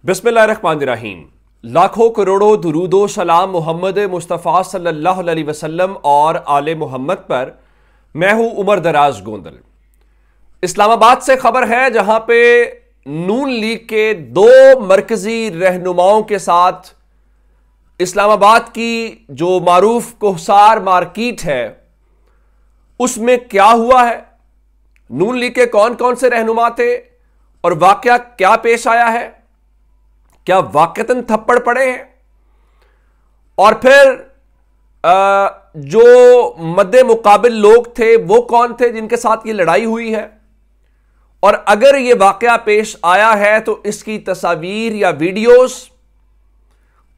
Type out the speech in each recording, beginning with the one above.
बिस्मिल्लाहिर्रहमानिर्रहीम। लाखों करोड़ों दुरूदो सलाम मोहम्मद मुस्तफ़ा सल्लल्लाहु अलैहि वसल्लम और आले मोहम्मद पर। मैं हूं उमर दराज गोंदल। इस्लामाबाद से खबर है जहां पे नून लीग के दो मरकजी रहनुमाओं के साथ इस्लामाबाद की जो मारूफ कोहसार मार्केट है उसमें क्या हुआ है, नून लीग के कौन कौन से रहनुमा थे और वाकया क्या पेश आया है, क्या वाकईतन थप्पड़ पड़े हैं, और फिर जो मद्दे मुकाबिल लोग थे वो कौन थे जिनके साथ ये लड़ाई हुई है, और अगर ये वाकया पेश आया है तो इसकी तस्वीर या वीडियोस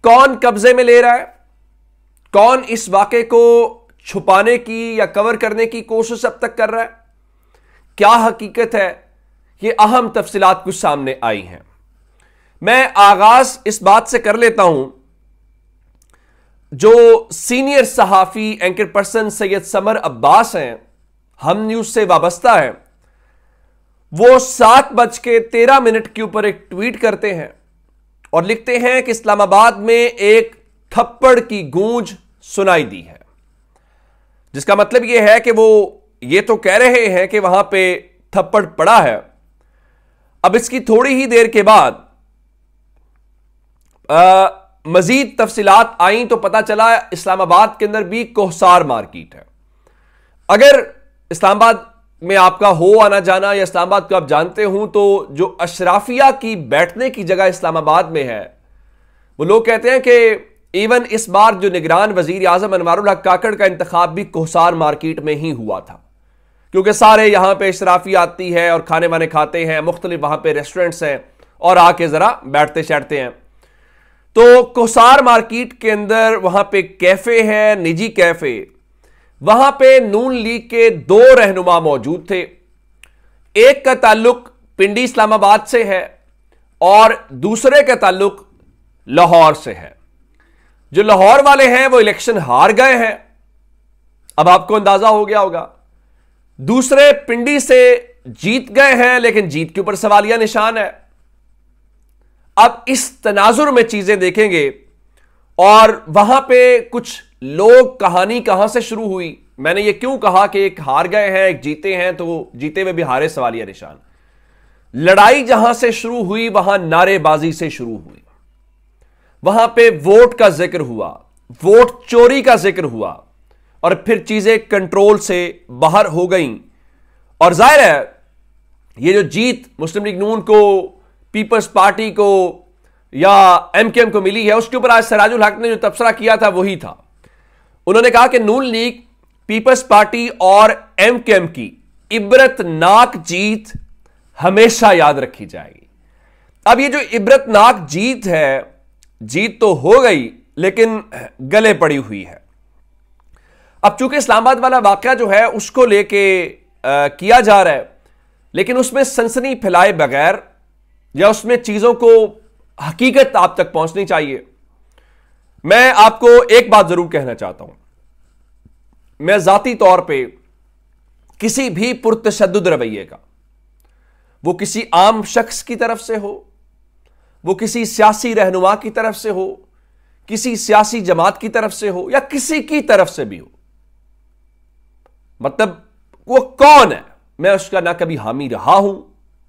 कौन कब्जे में ले रहा है, कौन इस वाकये को छुपाने की या कवर करने की कोशिश अब तक कर रहा है, क्या हकीकत है, ये अहम तफसीलात कुछ सामने आई हैं। मैं आगाज इस बात से कर लेता हूं, जो सीनियर सहाफी एंकर पर्सन सैयद समर अब्बास हैं, हम न्यूज से वाबस्ता है, वो 7:13 के ऊपर एक ट्वीट करते हैं और लिखते हैं कि इस्लामाबाद में एक थप्पड़ की गूंज सुनाई दी है, जिसका मतलब यह है कि वो ये तो कह रहे हैं कि वहां पे थप्पड़ पड़ा है। अब इसकी थोड़ी ही देर के बाद मजीद तफसीलात आई तो पता चला इस्लामाबाद के अंदर भी कोहसार मार्केट है। अगर इस्लामाबाद में आपका हो आना जाना या इस्लामाबाद को आप जानते हो तो जो अशराफिया की बैठने की जगह इस्लामाबाद में है, वो लोग कहते हैं कि इवन इस बार जो निगरान वजीर आजम अनवारुल हक काकड़ का इंतखाब भी कोहसार मार्केट में ही हुआ था, क्योंकि सारे यहां पे अशराफी आती है और खाने वाने खाते हैं, मुख्तलिफ वहां पे रेस्टोरेंट्स हैं और आके जरा बैठते शैठते हैं। तो कोहसार मार्केट के अंदर वहां पे कैफे है, निजी कैफे, वहां पे नून लीग के दो रहनुमा मौजूद थे। एक का ताल्लुक पिंडी इस्लामाबाद से है और दूसरे का ताल्लुक लाहौर से है। जो लाहौर वाले हैं वो इलेक्शन हार गए हैं, अब आपको अंदाजा हो गया होगा। दूसरे पिंडी से जीत गए हैं, लेकिन जीत के ऊपर सवालिया निशान है। अब इस तनाजुर में चीजें देखेंगे और वहां पे कुछ लोग, कहानी कहां से शुरू हुई, मैंने ये क्यों कहा कि एक हार गए हैं एक जीते हैं, तो जीते हुए भी हारे सवालिया निशान। लड़ाई जहां से शुरू हुई वहां नारेबाजी से शुरू हुई, वहां पे वोट का जिक्र हुआ, वोट चोरी का जिक्र हुआ और फिर चीजें कंट्रोल से बाहर हो गई। और जाहिर है ये जो जीत मुस्लिम लीग नून को, पीपल्स पार्टी को या एमकेएम को मिली है, उसके ऊपर आज सिराजुल हक ने जो तबसरा किया था वही था। उन्होंने कहा कि नून लीग, पीपल्स पार्टी और एमकेएम की इबरतनाक जीत हमेशा याद रखी जाएगी। अब ये जो इबरतनाक जीत है, जीत तो हो गई लेकिन गले पड़ी हुई है। अब चूंकि इस्लामाबाद वाला वाकया जो है उसको लेके किया जा रहा है, लेकिन उसमें सनसनी फैलाए बगैर या उसमें चीजों को हकीकत आप तक पहुंचनी चाहिए। मैं आपको एक बात जरूर कहना चाहता हूं, मैं जाती तौर पे किसी भी पुरतशद्दुद रवैये का, वो किसी आम शख्स की तरफ से हो, वो किसी सियासी रहनुमा की तरफ से हो, किसी सियासी जमात की तरफ से हो या किसी की तरफ से भी हो, मतलब वो कौन है, मैं उसका ना कभी हामी रहा हूं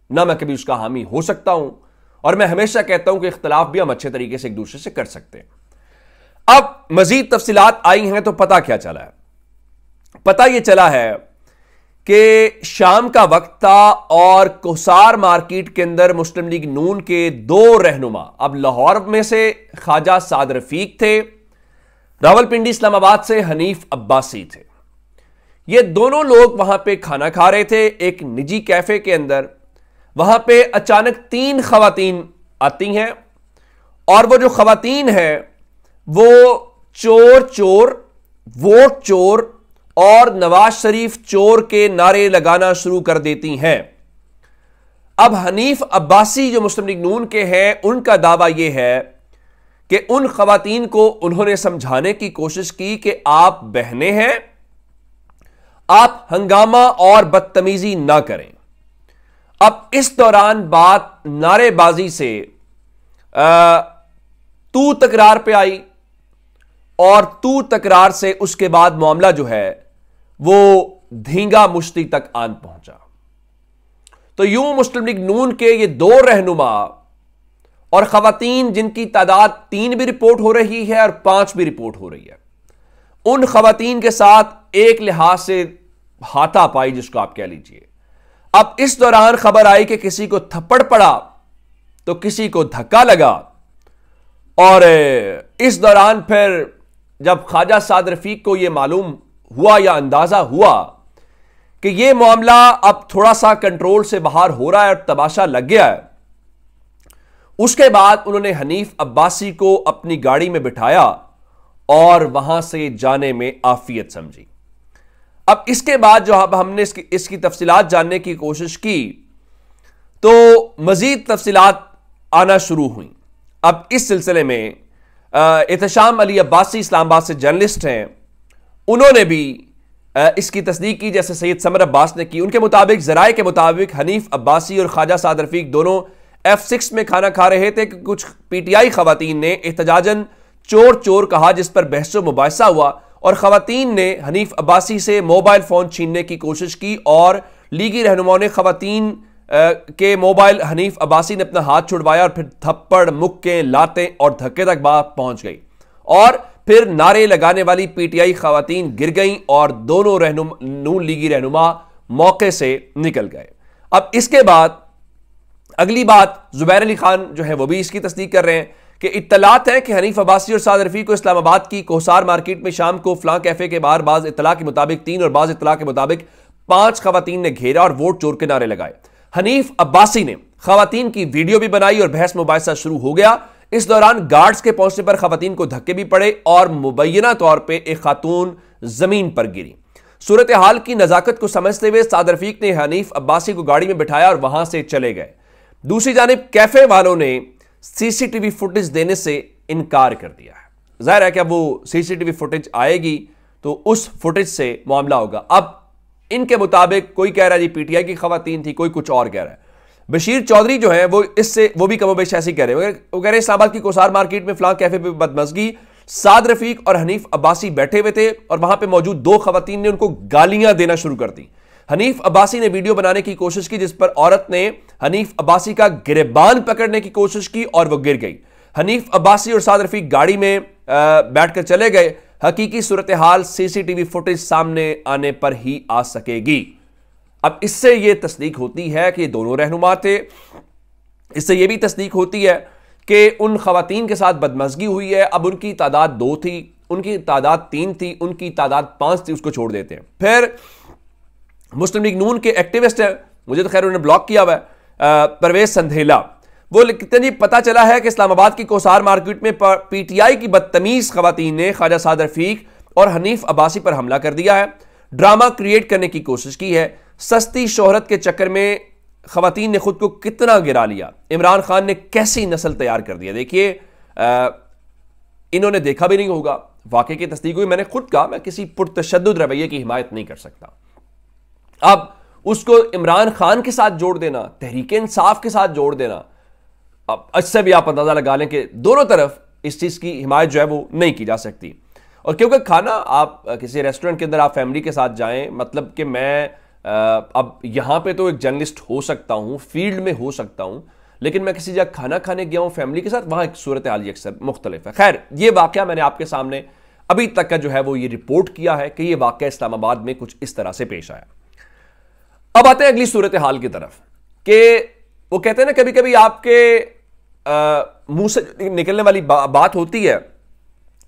ना मैं कभी उसका हामी हो सकता हूं, और मैं हमेशा कहता हूं कि इख्तलाफ भी हम अच्छे तरीके से एक दूसरे से कर सकते हैं। अब मजीद तफसीलात आई हैं तो पता क्या चला है? पता यह चला है कि शाम का वक्त था और कोहसार मार्केट के अंदर मुस्लिम लीग नून के दो रहनुमा, अब लाहौर में से ख्वाजा साद रफीक थे, रावलपिंडी इस्लामाबाद से हनीफ अब्बासी थे। ये दोनों लोग वहां पे खाना खा रहे थे एक निजी कैफे के अंदर। वहां पे अचानक 3 खवातीन आती हैं और वो जो खवातीन हैं वो चोर चोर, वोट चोर और नवाज शरीफ चोर के नारे लगाना शुरू कर देती हैं। अब हनीफ अब्बासी जो मुस्लिम लीग नून के हैं, उनका दावा यह है कि उन खवातीन को उन्होंने समझाने की कोशिश की कि आप बहनें हैं, आप हंगामा और बदतमीजी ना करें। अब इस दौरान बात नारेबाजी से तू तकरार पे आई और तू तकरार से उसके बाद मामला जो है वो धींगा मुश्ती तक आन पहुंचा। तो यूं मुस्लिम लीग नून के ये दो रहनुमा और खवातीन जिनकी तादाद 3 भी रिपोर्ट हो रही है और 5 भी रिपोर्ट हो रही है, उन खवातीन के साथ एक लिहाज से हाथापाई जिसको आप कह लीजिए। अब इस दौरान खबर आई कि किसी को थप्पड़ पड़ा तो किसी को धक्का लगा, और इस दौरान फिर जब ख्वाजा साद रफीक को यह मालूम हुआ या अंदाजा हुआ कि यह मामला अब थोड़ा सा कंट्रोल से बाहर हो रहा है और तमाशा लग गया है, उसके बाद उन्होंने हनीफ अब्बासी को अपनी गाड़ी में बिठाया और वहां से जाने में आफियत समझी। अब इसके बाद जो अब हमने इसकी तफसीलात जानने की कोशिश की तो मजीद तफसीलात आना शुरू हुई। अब इस सिलसिले में एहतशाम अली अब्बासी इस्लामाबाद से जर्नलिस्ट हैं, उन्होंने भी इसकी तस्दीक की जैसे सैयद समर अब्बास ने की। उनके मुताबिक, ज़राए के मुताबिक हनीफ अब्बासी और ख्वाजा साद रफीक दोनों F6 में खाना खा रहे थे कि कुछ पीटीआई खवातीन ने एहतजाजन चोर चोर कहा, जिस पर बहसो मुबाहिसा हुआ और खवातीन ने हनीफ अब्बासी से मोबाइल फोन छीनने की कोशिश की और लीगी रहनुमाओं ने खवातीन के मोबाइल हनीफ अब्बासी ने अपना हाथ छुड़वाया और फिर थप्पड़, मुक्के, लातें और धक्के तक बात पहुंच गई और फिर नारे लगाने वाली पीटीआई खवातीन गिर गईं और दोनों नून लीगी रहनुमा मौके से निकल गए। अब इसके बाद अगली बात, जुबैर अली खान जो है वो भी इसकी तस्दीक कर रहे हैं कि इत्तलात है कि हनीफ अब्बासी और साद रफीक को इस्लामाबाद की कोसार मार्केट में शाम को फलां कैफे के बाहर बाज इत्तला के मुताबिक 3 और बाज इत्तला के मुताबिक 5 खवातीन ने घेरा और वोट चोर के नारे लगाए। हनीफ अब्बासी ने खवातीन की वीडियो भी बनाई और बहस मुबाहिसा शुरू हो गया। इस दौरान गार्ड्स के पहुंचने पर खवातीन को धक्के भी पड़े और मुबैना तौर पर एक खातून जमीन पर गिरी। सूरत हाल की नजाकत को समझते हुए साद रफीक ने हनीफ अब्बासी को गाड़ी में बिठाया और वहां से चले गए। दूसरी जानिब कैफे वालों ने सीसीटीवी फुटेज देने से इनकार कर दिया है। जाहिर है कि अब वो सीसीटीवी फुटेज आएगी तो उस फुटेज से मामला होगा। अब इनके मुताबिक कोई कह रहा है जी पीटीआई की खवातीन थी, कोई कुछ और कह रहा है। बशीर चौधरी जो है वो भी कमोबेश ऐसी कह रहे हैं। वो कह रहे हैं इस्लामाबाद की कोसार मार्केट में फलां कैफे पे बदमज़गी, साद रफीक और हनीफ अब्बासी बैठे हुए थे और वहां पे मौजूद 2 खवातीन ने उनको गालियां देना शुरू कर दी। हनीफ अब्बासी ने वीडियो बनाने की कोशिश की जिस पर औरत ने हनीफ अब्बासी का गिरबान पकड़ने की कोशिश की और वो गिर गई। हनीफ अब्बासी और साद रफीक गाड़ी में बैठकर चले गए। हकीकी सूरत हाल सीसीटीवी फुटेज सामने आने पर ही आ सकेगी। अब इससे यह तस्दीक होती है कि दोनों रहनुमा थे। इससे यह भी तस्दीक होती है कि उन खवातीन के साथ बदमज़गी हुई है। अब उनकी तादाद 2 थी, उनकी तादाद 3 थी, उनकी तादाद 5 थी, उसको छोड़ देते हैं। फिर मुस्लिम लीग नून के एक्टिविस्ट हैं, मुझे तो खैर उन्होंने ब्लॉक किया हुआ है, परवेज संधेला, वो लिखते हैं जी पता चला है कि इस्लामाबाद की कोसार मार्केट में पीटीआई की बदतमीज खवातीन ने ख्वाजा साद रफीक और हनीफ अब्बासी पर हमला कर दिया है, ड्रामा क्रिएट करने की कोशिश की है। सस्ती शोहरत के चक्कर में खवातीन ने खुद को कितना गिरा लिया, इमरान खान ने कैसी नस्ल तैयार कर दिया। देखिए इन्होंने देखा भी नहीं होगा, वाकई की तस्दीक हुई। मैंने खुद कहा मैं किसी पुरतशद्दुद रवैये की हिमायत नहीं कर सकता। अब उसको इमरान खान के साथ जोड़ देना, तहरीक इंसाफ के साथ जोड़ देना, अब इससे भी आप अंदाजा लगा लें कि दोनों तरफ इस चीज की हिमायत जो है वो नहीं की जा सकती। और क्योंकि खाना आप किसी रेस्टोरेंट के अंदर आप फैमिली के साथ जाएं, मतलब कि मैं अब यहां पे तो एक जर्नलिस्ट हो सकता हूं, फील्ड में हो सकता हूं, लेकिन मैं किसी जगह खाना खाने गया हूं फैमिली के साथ, वहां एक सूरत हाल अक्सर मुख्तलिफ है। खैर, ये वाकया मैंने आपके सामने अभी तक का जो है वो ये रिपोर्ट किया है कि ये वाकया इस्लामाबाद में कुछ इस तरह से पेश आया। अब आते हैं अगली सूरत हाल की तरफ कि वो कहते हैं ना कभी कभी आपके मुंह से निकलने वाली बात होती है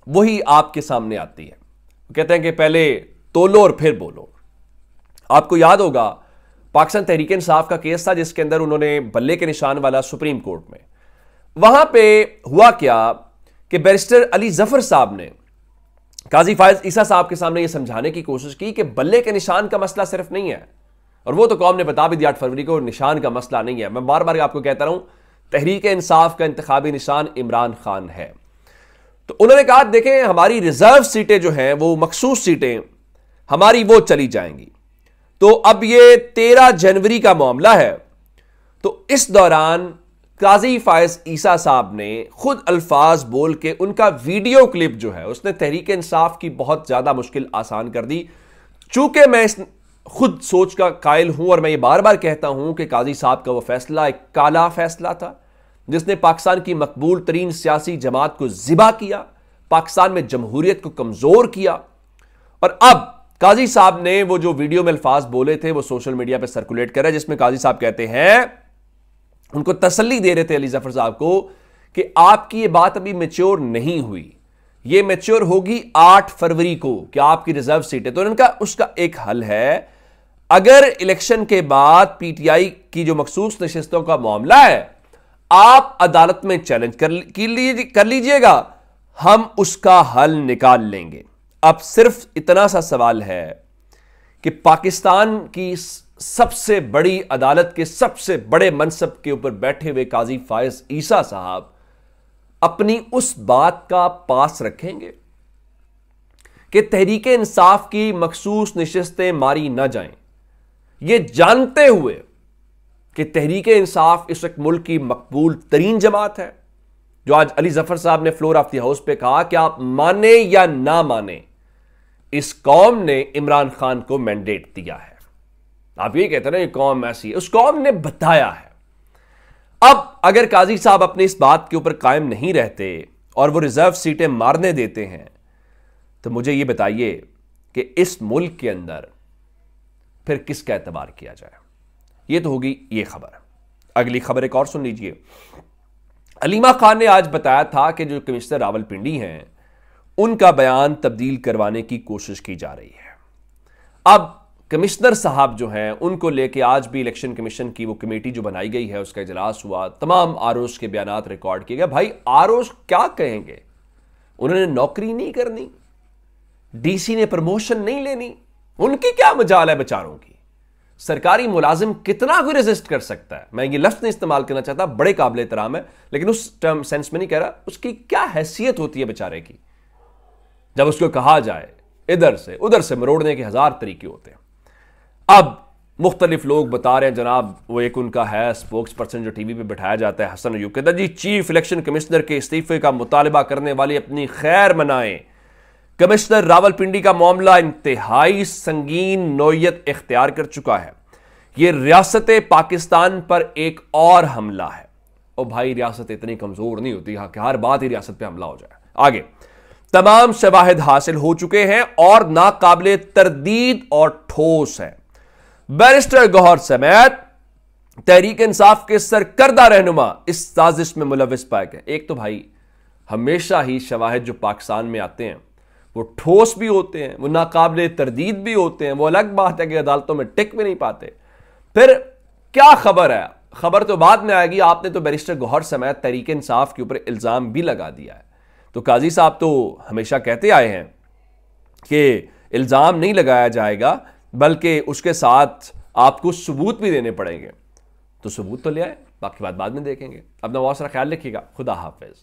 वही आपके सामने आती है। वो कहते हैं कि पहले तोलो और फिर बोलो। आपको याद होगा पाकिस्तान तहरीक इंसाफ का केस था जिसके अंदर उन्होंने बल्ले के निशान वाला सुप्रीम कोर्ट में, वहां पे हुआ क्या कि बैरिस्टर अली जफर साहब ने काजी फायज ईसा साहब के सामने यह समझाने की कोशिश की कि बल्ले के निशान का मसला सिर्फ नहीं है, और वो तो कौम ने बता भी दिया 8 फरवरी को, निशान का मसला नहीं है। मैं बार बार आपको कहता रहूं तहरीक इंसाफ का इंतखाबी निशान इमरान खान है। तो उन्होंने कहा देखें हमारी रिजर्व सीटें जो हैं वो मखसूस सीटें हमारी वो चली जाएंगी। तो अब ये 13 जनवरी का मामला है, तो इस दौरान काजी फायज ईसा साहब ने खुद अल्फाज बोल के उनका वीडियो क्लिप जो है उसने तहरीक इंसाफ की बहुत ज्यादा मुश्किल आसान कर दी। चूंकि मैं इस खुद सोच का कायल हूं और मैं ये बार बार कहता हूं कि काजी साहब का वो फैसला एक काला फैसला था जिसने पाकिस्तान की मकबूल तरीन सियासी जमात को ज़िबा किया, पाकिस्तान में जमहूरियत को कमजोर किया। और अब काजी साहब ने वो जो वीडियो में अल्फाज बोले थे वो सोशल मीडिया पर सर्कुलेट कर रहा है, जिसमें काजी साहब कहते हैं, उनको तसल्ली दे रहे थे अली जफर साहब को कि आपकी ये बात अभी मैच्योर नहीं हुई, ये मैच्योर होगी 8 फरवरी को कि आपकी रिजर्व सीट है। तो उनका उसका एक हल है, अगर इलेक्शन के बाद पीटीआई की जो मखसूस नशिस्तों का मामला है आप अदालत में चैलेंज कर लीजिएगा, हम उसका हल निकाल लेंगे। अब सिर्फ इतना सा सवाल है कि पाकिस्तान की सबसे बड़ी अदालत के सबसे बड़े मनसब के ऊपर बैठे हुए काजी फायज ईसा साहब अपनी उस बात का पास रखेंगे कि तहरीक इंसाफ की मखसूस नशिस्तें मारी ना जाएं, ये जानते हुए कि तहरीक इंसाफ इस वक्त मुल्क की मकबूल तरीन जमात है। जो आज अली जफर साहब ने फ्लोर ऑफ द हाउस पे कहा कि आप माने या ना माने, इस कौम ने इमरान खान को मैंडेट दिया है। आप ये कहते हैं ना ये कौम ऐसी है, उस कौम ने बताया है। अब अगर काजी साहब अपनी इस बात के ऊपर कायम नहीं रहते और वो रिजर्व सीटें मारने देते हैं, तो मुझे ये बताइए कि इस मुल्क के अंदर फिर किसका एतबार किया जाए। ये तो होगी ये खबर। अगली खबर एक और सुन लीजिए। अलीमा खान ने आज बताया था कि जो कमिश्नर रावलपिंडी हैं उनका बयान तब्दील करवाने की कोशिश की जा रही है। अब कमिश्नर साहब जो हैं उनको लेके आज भी इलेक्शन कमीशन की वो कमेटी जो बनाई गई है उसका इजलास हुआ, तमाम आरोज के बयानात रिकॉर्ड किए गए। भाई आरोज क्या कहेंगे, उन्होंने नौकरी नहीं करनी, डीसी ने प्रमोशन नहीं लेनी, उनकी क्या मजाल है बेचारों की। सरकारी मुलाजिम कितना कोई रेजिस्ट कर सकता है, मैं ये लफ्ज नहीं इस्तेमाल करना चाहता, बड़े काबिल एहतराम है लेकिन उस टर्म सेंस में नहीं कह रहा, उसकी क्या हैसियत होती है बेचारे की जब उसको कहा जाए इधर से उधर से मरोड़ने के 1000 तरीके होते हैं। अब मुख्तलिफ लोग बता रहे हैं, जनाब वो एक उनका है स्पोक्स पर्सन जो टीवी पे बैठाया जाता है, हसन अयूब, कहता जी चीफ इलेक्शन कमिश्नर के इस्तीफे का मुतालबा करने वाले अपनी खैर मनाएं। कमिश्नर रावलपिंडी का मामला इंतहाई संगीन नौयत इख्तियार कर चुका है, यह रियासत पाकिस्तान पर एक और हमला है। और भाई रियासत इतनी कमजोर नहीं होती कि हर बात ही रियासत पे हमला हो जाए। आगे तमाम शवाहिद हासिल हो चुके हैं और नाकाबिले तरदीद और ठोस है। बैरिस्टर गौहर समेत तहरीक इंसाफ के सरकर्दा रहनुमा इस साजिश में मुलविस पाए गए। एक तो भाई हमेशा ही शवाहिद जो पाकिस्तान में आते हैं वो ठोस भी होते हैं, वो नाकाबिले तरदीद भी होते हैं। वो अलग बात है कि अदालतों में टिक भी नहीं पाते। फिर क्या खबर है, खबर तो बाद में आएगी। आपने तो बैरिस्टर गौहर समेत तहरीक इंसाफ के ऊपर इल्जाम भी लगा दिया है। तो काजी साहब तो हमेशा कहते आए हैं कि इल्जाम नहीं लगाया जाएगा बल्कि उसके साथ आपको सबूत भी देने पड़ेंगे। तो सबूत तो ले आए, बाकी बात बाद में देखेंगे। अपना बहुत सारा ख्याल रखिएगा। खुदा हाफिज।